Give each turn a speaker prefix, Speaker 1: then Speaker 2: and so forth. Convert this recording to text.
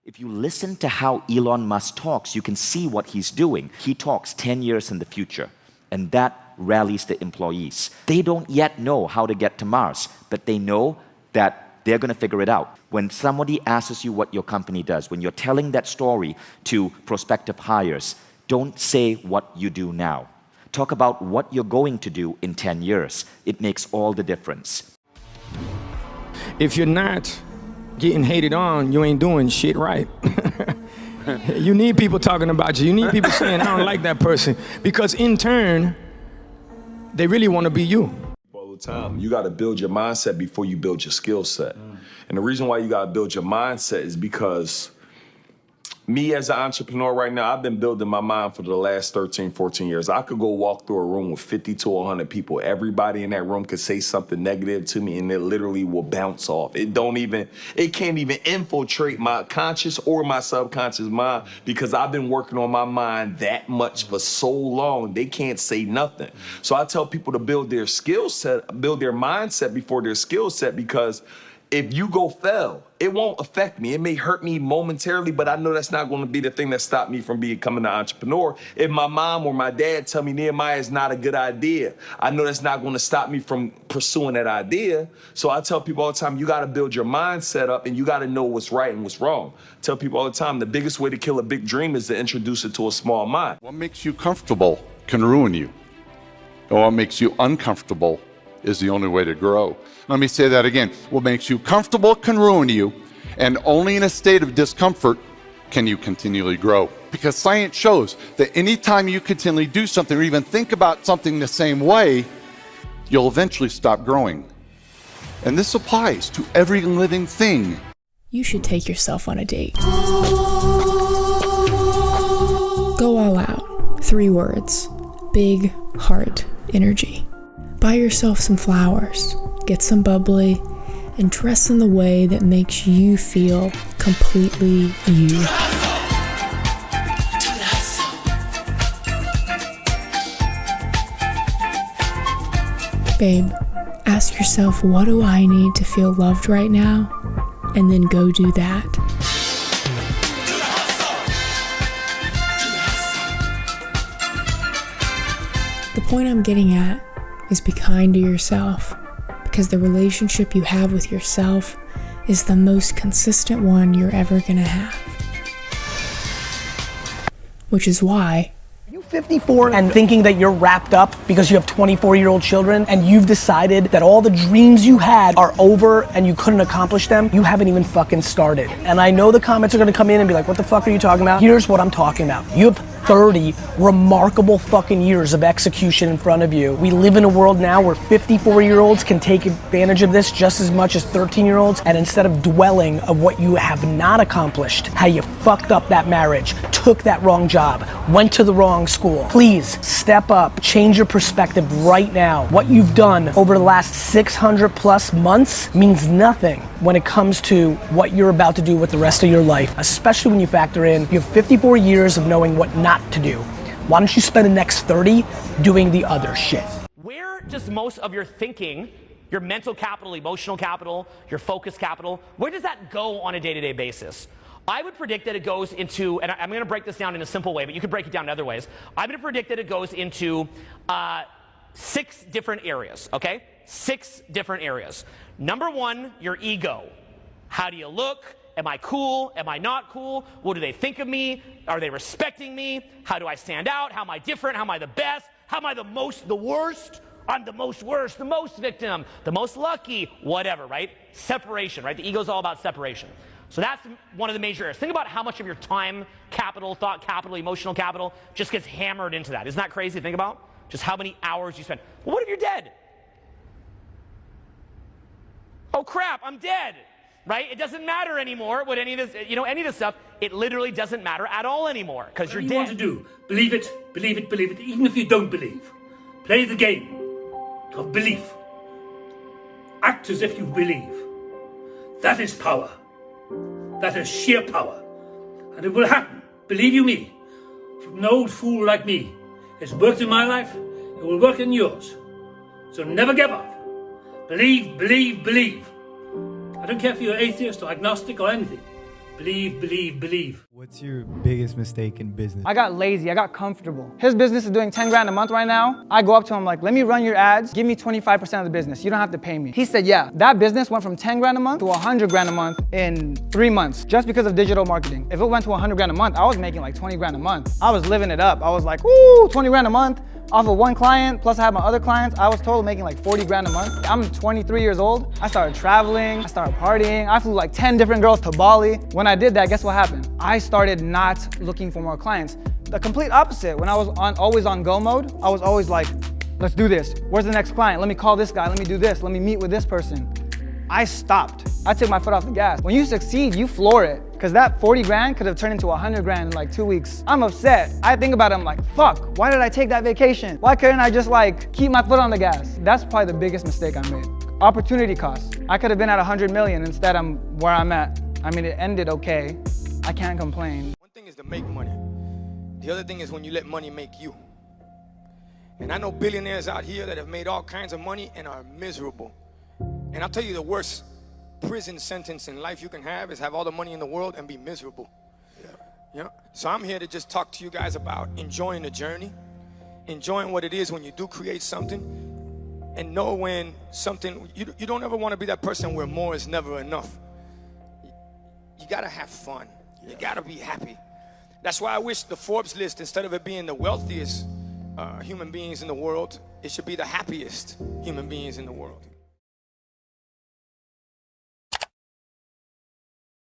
Speaker 1: If you listen to how Elon Musk talks, you can see what he's doing. He talks 10 years in the future, and that rallies the employees. They don't yet know how to get to Mars, but they know that they're going to figure it out. When somebody asks you what your company does, when you're telling that story to prospective hires, don't say what you do now. Talk about what you're going to do in 10 years. It makes all the difference.
Speaker 2: If you're not getting hated on, you ain't doing shit right. You need people talking about you. You need people saying, I don't like that person. Because in turn, they really want to be you.
Speaker 3: All the time, you got to build your mindset before you build your skill set. And the reason why you got to build your mindset is because me as an entrepreneur right now, I've been building my mind for the last 13, 14 years. I could go walk through a room with 50 to 100 people. Everybody in that room could say something negative to me and it literally will bounce off. It can't even infiltrate my conscious or my subconscious mind because I've been working on my mind that much for so long, they can't say nothing. So I tell people to build their skill set, build their mindset before their skill set, because if you go fail, it won't affect me. It may hurt me momentarily, but I know that's not going to be the thing that stopped me from becoming an entrepreneur. If my mom or my dad tell me Nehemiah is not a good idea, I know that's not going to stop me from pursuing that idea. So I tell people all the time, you got to build your mindset up and you got to know what's right and what's wrong. I tell people all the time, the biggest way to kill a big dream is to introduce it to a small mind.
Speaker 4: What makes you comfortable can ruin you. And what makes you uncomfortable is the only way to grow. Let me say that again. What makes you comfortable can ruin you, and only in a state of discomfort can you continually grow. Because science shows that anytime you continually do something or even think about something the same way, you'll eventually stop growing. And this applies to every living thing.
Speaker 5: You should take yourself on a date. Go all out. 3 words. Big heart energy. Buy yourself some flowers, get some bubbly, and dress in the way that makes you feel completely you. Babe, ask yourself, what do I need to feel loved right now? And then go do that. The point I'm getting at is be kind to yourself, because the relationship you have with yourself is the most consistent one you're ever gonna have. Which is why
Speaker 6: you 54 and thinking that you're wrapped up because you have 24-year-old children and you've decided that all the dreams you had are over and you couldn't accomplish them, you haven't even fucking started. And I know the comments are gonna come in and be like, what the fuck are you talking about? Here's what I'm talking about. You have 30 remarkable fucking years of execution in front of you. We live in a world now where 54-year-olds can take advantage of this just as much as 13-year-olds, and instead of dwelling of what you have not accomplished, how you fucked up that marriage, took that wrong job, went to the wrong school, please step up, change your perspective right now. What you've done over the last 600 plus months means nothing when it comes to what you're about to do with the rest of your life, especially when you factor in you have 54 years of knowing what not to do. Why don't you spend the next 30 doing the other shit?
Speaker 7: Where does most of your thinking, your mental capital, emotional capital, your focus capital, where does that go on a day-to-day basis? I would predict that it goes into, and I'm going to break this down in a simple way, but you could break it down in other ways. I'm going to predict that it goes into 6 different areas, okay? 6 different areas. Number 1, your ego. How do you look? Am I cool? Am I not cool? What do they think of me? Are they respecting me? How do I stand out? How am I different? How am I the best? How am I the worst? I'm the most worst, the most victim, the most lucky, whatever, right? Separation, right? The ego's all about separation. So that's one of the major areas. Think about how much of your time capital, thought capital, emotional capital just gets hammered into that. Isn't that crazy to think about? Just how many hours you spend. Well, what if you're dead? Oh crap, I'm dead. Right? It doesn't matter anymore what any of this, any of this stuff. It literally doesn't matter at all anymore because you're dead.
Speaker 8: What you want to do, believe it, believe it, believe it, even if you don't believe. Play the game of belief. Act as if you believe. That is power. That is sheer power. And it will happen, believe you me. An old fool like me. It's worked in my life, it will work in yours. So never give up. Believe, believe, believe. I don't care if you're atheist or agnostic or anything. Believe, believe, believe.
Speaker 9: What's your biggest mistake in business?
Speaker 10: I got lazy, I got comfortable. His business is doing 10 grand a month right now. I go up to him like, let me run your ads, give me 25% of the business. You don't have to pay me. He said, yeah. That business went from 10 grand a month to 100 grand a month in 3 months, just because of digital marketing. If it went to 100 grand a month, I was making like 20 grand a month. I was living it up. I was like, woo, 20 grand a month. Off of one client, plus I had my other clients, I was total making like 40 grand a month. I'm 23 years old. I started traveling, I started partying. I flew like 10 different girls to Bali. When I did that, guess what happened? I started not looking for more clients. The complete opposite. When I was always on go mode, I was always like, let's do this. Where's the next client? Let me call this guy, let me do this, let me meet with this person. I stopped. I took my foot off the gas. When you succeed, you floor it. Because that 40 grand could have turned into 100 grand in like 2 weeks. I'm upset. I think about it, I'm like, fuck, why did I take that vacation? Why couldn't I just like keep my foot on the gas? That's probably the biggest mistake I made. Opportunity cost. I could have been at 100 million, instead I'm where I'm at. I mean, it ended okay. I can't complain.
Speaker 2: One thing is to make money. The other thing is when you let money make you. And I know billionaires out here that have made all kinds of money and are miserable. And I'll tell you, the worst prison sentence in life you can have is have all the money in the world and be miserable. Yeah. So I'm here to just talk to you guys about enjoying the journey, enjoying what it is when you do create something, and know when something, you don't ever want to be that person where more is never enough. You gotta have fun. You gotta be happy. That's why I wish the Forbes list, instead of it being the wealthiest human beings in the world, it should be the happiest human beings in the world.